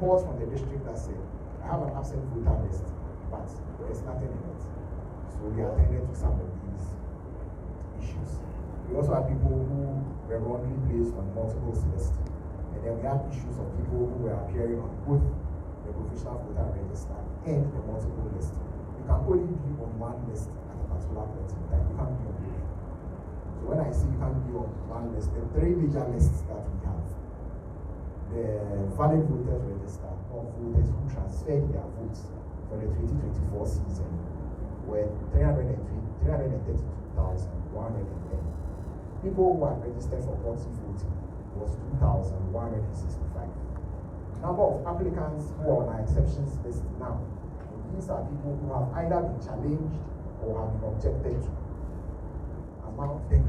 report from the district that said, I have an absent voter list, but there is nothing in it. So we attended to some of these issues. We also have people who were wrongly placed on multiple lists. And then we have issues of people who were appearing on both the provisional voter register and the multiple list. You can only be on one list at a particular point in time. You can't be on both. So when I say you can't be on one list, there are three major lists that we have. The valid voters register, or voters who transferred their votes for the 2024 season, were 332,110. People who are registered for proxy voting was 2,165. Number of applicants who are on our exceptions list now, these are people who have either been challenged or have been objected to. Amount 10.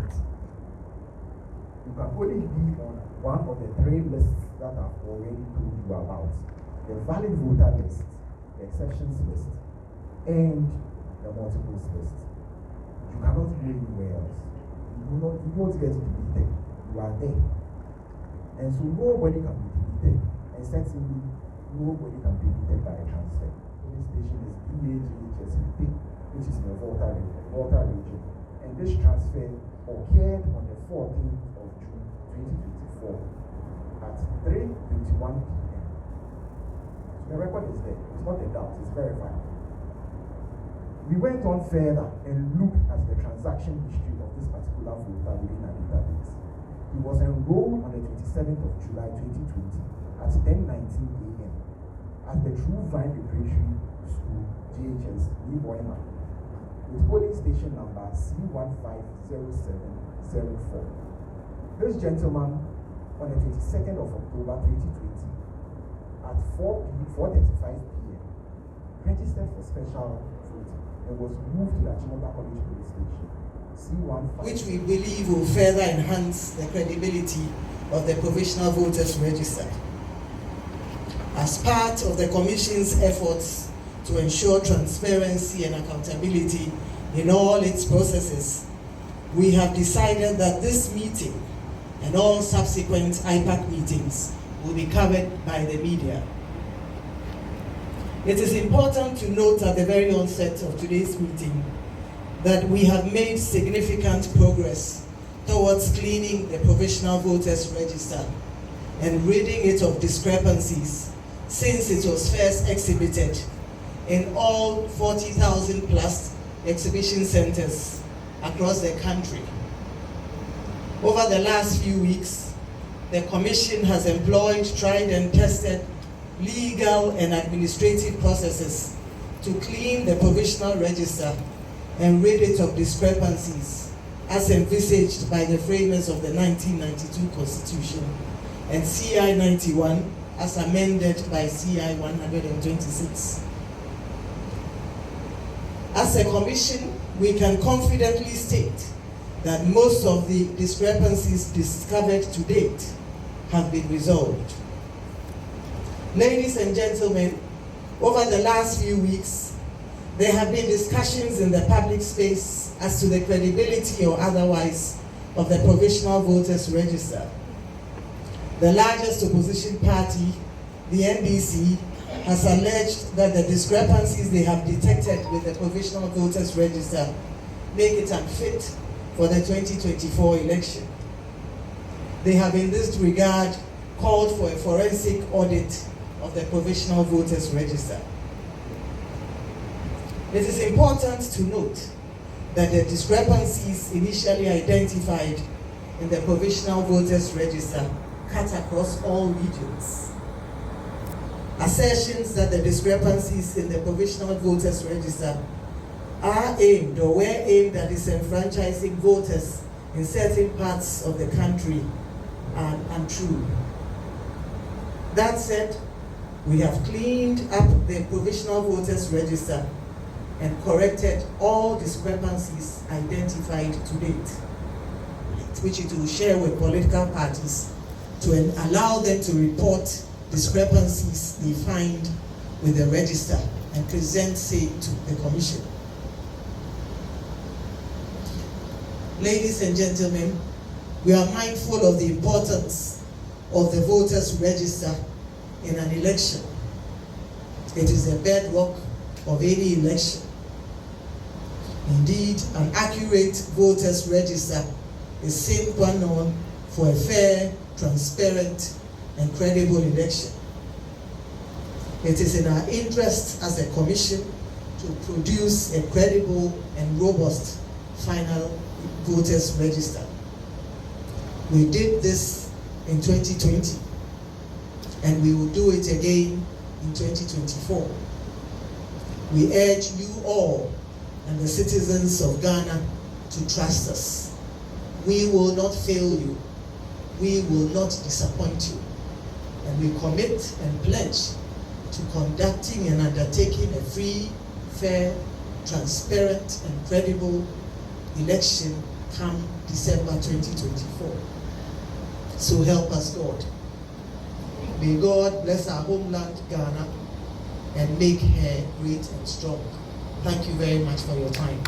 You can only be on one of the three lists that I've already told you about: the valid voter list, the exceptions list, and the multiples list. You cannot go anywhere else. You won't get deleted. You are there. And so nobody can be deleted. And certainly, nobody can be deleted by a transfer. Police station is DAGHSVP, which is in the Volta region. And this transfer occurred on the 14th of June 2024 at 3:21 p.m. So the record is there. It's not a doubt. It's verified. We went on further and looked at the transaction history of this particular voter within our database. He was enrolled on the 27th of July 2020 at 10:19 a.m. at the True Vine Preparatory School, JHS, Niboima, with polling station number C150704. This gentleman, on the 22nd of October 2020, at 4:35 p.m., registered for special voting and was moved to the Achimota College Police Station, C15. Which we believe will further enhance the credibility of the provisional voters register. As part of the Commission's efforts to ensure transparency and accountability in all its processes, we have decided that this meeting and all subsequent IPAC meetings will be covered by the media. It is important to note at the very onset of today's meeting that we have made significant progress towards cleaning the provisional voters register and ridding it of discrepancies since it was first exhibited in all 40,000 plus exhibition centers across the country. Over the last few weeks, the Commission has employed tried and tested legal and administrative processes to clean the provisional register and rid it of discrepancies as envisaged by the framers of the 1992 Constitution and CI 91 as amended by CI 126. As a Commission, we can confidently state that most of the discrepancies discovered to date have been resolved. Ladies and gentlemen, over the last few weeks, there have been discussions in the public space as to the credibility or otherwise of the provisional voters register. The largest opposition party, the NDC, has alleged that the discrepancies they have detected with the provisional voters register make it unfit for the 2024 election. They have in this regard called for a forensic audit of the provisional voters register. It is important to note that the discrepancies initially identified in the provisional voters register cut across all regions. Assertions that the discrepancies in the provisional voters register are aimed or were aimed at disenfranchising voters in certain parts of the country are untrue. That said, we have cleaned up the provisional voters register and corrected all discrepancies identified to date, which it will share with political parties to allow them to report discrepancies they find with the register and present same to the Commission. Ladies and gentlemen, we are mindful of the importance of the voters register in an election. It is the bedrock of any election. Indeed, an accurate voters register is sine qua non for a fair, transparent, and credible election. It is in our interest as a commission to produce a credible and robust final voters register. We did this in 2020, and we will do it again in 2024. We urge you all and the citizens of Ghana to trust us. We will not fail you. We will not disappoint you. And we commit and pledge to conducting and undertaking a free, fair, transparent, and credible election come December 2024. So help us, God. May God bless our homeland, Ghana, and make her great and strong. Thank you very much for your time.